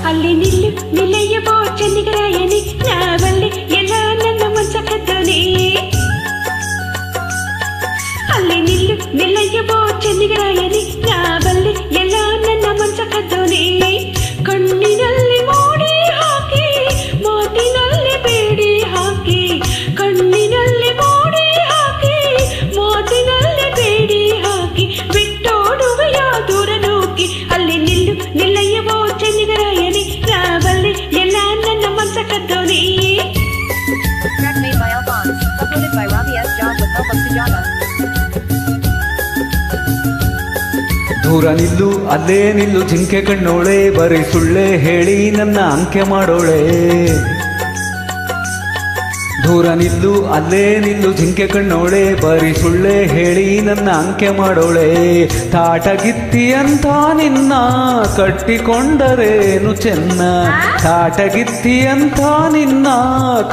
ಅಲ್ಲಿ ನಿಲ್ಲು ನಿಲಯಬೋ ಚಂದಿಗರಾಯನಿ ನಾವಲ್ಲಿ ಎಲ್ಲ ನನ್ನ ಮನಸ ಕದ್ದೋನೆ ಅಲ್ಲಿ ನಿಲ್ಲು ನಿಲಯಬೋ ಚಂದಿಗರಾಯನಿ ನಾವಲ್ಲಿ ಎಲ್ಲ ನನ್ನ ಮನಸ ಕದ್ದೋನೆ ಕಣ್ಣಿನಲ್ಲಿ ಮೋಡಿ ಹಾಕಿ ಮಾತಿನಲ್ಲಿ ಬೇಡಿ ಹಾಕಿ ಕಣ್ಣಿನಲ್ಲಿ ಮೋಡಿ ಹಾಕಿ ಮಾತಿನಲ್ಲಿ ಬೇಡಿ ಹಾಕಿ ಬಿಟ್ಟೋಡುವೆಯ ದೂರ ನೂಕಿ ಅಲ್ಲಿ ನಿಲ್ಲು ನಿಲ್ಲಯ್ಯವೋ ಚಂದಿಗರಾಯನಿ ನಾವಲ್ಲಿ ಎಲ್ಲ ನನ್ನ ಮನಸ ಕದ್ದೋನಿ. Track made by Alphonse, uploaded by Robbie S. Job with help of Sujata. ದೂರ ನಿಲ್ಲು ಅಲ್ಲೇ ನಿಲ್ಲು ಜಿಂಕೆ ಕಣ್ಣೋಳೆ ಬರೀ ಸುಳ್ಳೆ ಹೇಳಿ ನನ್ನ ಅಂಕೆ ಮಾಡೋಳೆ ದೂರ ನಿಲ್ಲು ಅಲ್ಲೇ ನಿಲ್ಲು ಜಿಂಕೆ ಕಣ್ಣೋಳೆ ಬರೀ ಸುಳ್ಳೆ ಹೇಳಿ ನನ್ನ ಅಂಕೆ ಮಾಡೋಳೆ ತಾಟಗಿತ್ತಿ ಅಂತ ನಿನ್ನ ಕಟ್ಟಿಕೊಂಡರೇನು ಚೆನ್ನ ತಾಟಗಿತ್ತಿ ಅಂತ ನಿನ್ನ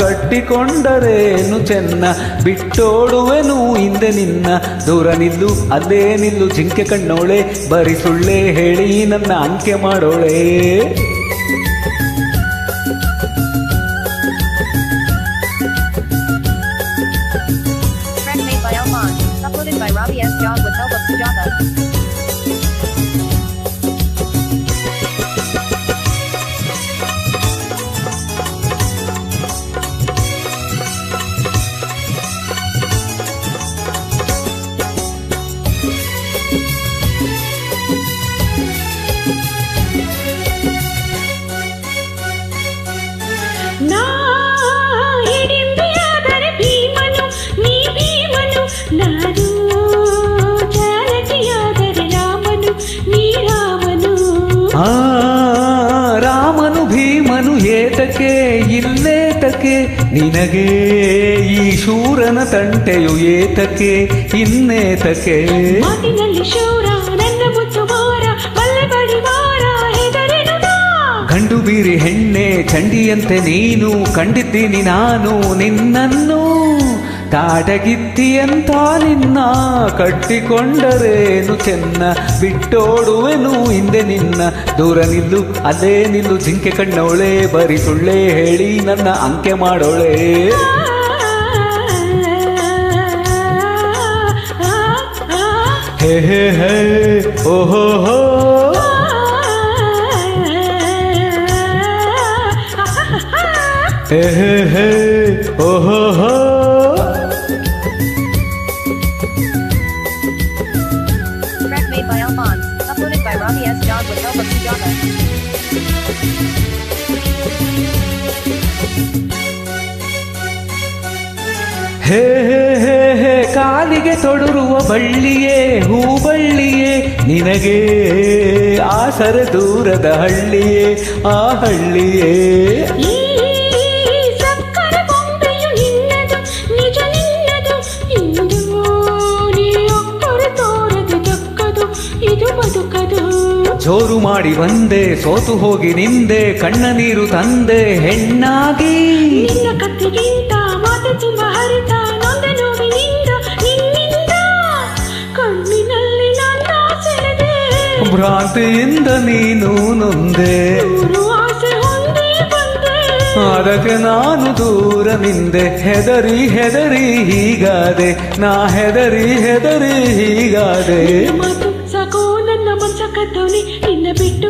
ಕಟ್ಟಿಕೊಂಡರೇನು ಚೆನ್ನ ಬಿಟ್ಟೋಡುವೆನು ಹಿಂದೆ ನಿನ್ನ ದೂರ ನಿಲ್ಲು ಅಲ್ಲೇ ನಿಲ್ಲು ಜಿಂಕೆ ಕಣ್ಣೋಳೆ ಬರೀ ಸುಳ್ಳೆ ಹೇಳಿ ನನ್ನ ಅಂಕೆ ಮಾಡೋಳೆ. Uploaded by Robbie S. Job with help of Sujata. ರಾಮನು ಭೀಮನು ಏತಕ್ಕೆ ಇಲ್ಲೇತಕ್ಕೆ ನಿನಗೆ ಈ ಶೂರನ ತಂಟೆಯು ಏತಕ್ಕೆ ಇನ್ನೇತಕ್ಕೆ ಮಾತಿನಲ್ಲಿ ಶೂರ ನನ್ನ ಮುತ್ತು ಮಾರ ಬಲ್ಲೆ ಬಡಿವಾರ ಹೆದರೆನು ಗಂಡು ಬೀರಿ ಹೆಣ್ಣೆ ಚಂಡಿಯಂತೆ ನೀನು ಕಂಡಿದ್ದೀನಿ ನಾನು ನಿನ್ನನ್ನು ತಾಟಗಿತ್ತಿಯಂತ ನಿನ್ನ ಕಟ್ಟಿಕೊಂಡರೇನು ಚೆನ್ನ ಬಿಟ್ಟೋಡುವೆನು ಹಿಂದೆ ನಿನ್ನ ದೂರ ನಿಲ್ಲು ಅಲ್ಲೇ ನಿಲ್ಲು ಜಿಂಕೆ ಕಣ್ಣೋಳೆ ಬರೀ ಸುಳ್ಳೆ ಹೇಳಿ ನನ್ನ ಅಂಕೆ ಮಾಡೋಳೆ. ಹೇ ಹೇ ಹೇ ಓಹೋ ಹೋ ಹೇ ಹೇ ಹೇ ಓಹೋ ಹೋ Made by Alphonse, uploaded by Robbie S. Job with help of Sujata. ಹೇ ಹೇ ಹೇ ಹೇ ಕಾಲಿಗೆ ತೊಡರುವ ಬಳ್ಳಿಯೇ ಹೂಬಳ್ಳಿಯೇ ನಿನಗೆ ಆಸರ ದೂರದ ಹಳ್ಳಿಯೇ ಆ ಹಳ್ಳಿಯೇ ಜೋರು ಮಾಡಿ ಬಂದೆ ಸೋತು ಹೋಗಿ ನಿಂದೆ ಕಣ್ಣ ನೀರು ತಂದೆ ಹೆಣ್ಣಾಗಿ ನಿನ್ನ ಕತ್ತಿಗಿಂತ ಮಾತು ತುಂಬ ಹರಿತ ನೊಂದೆ ನೋವಿನಿಂದ ನಿನ್ನಿಂದ ಕಣ್ಣಿನಲ್ಲಿ ನನ್ನ ಸೆಳೆದೆ ಭ್ರಾಂತಿಯಿಂದ ನೀನು ನೊಂದೆ ಆಸೆ ಹೊಂದಿ ಬಂದೆ ಅದಕ್ಕೆ ನಾನು ದೂರ ನಿಂದೆ ಹೆದರಿ ಹೆದರಿ ಹೀಗಾದೆ ನಾ ಹೆದರಿ ಹೆದರಿ ಹೀಗಾದೆ ಮಾತು ಸಾಕು ನನ್ನ ಮನಸ ಕದ್ದೋನೆ ನಿನ್ನ ಬಿಟ್ಟು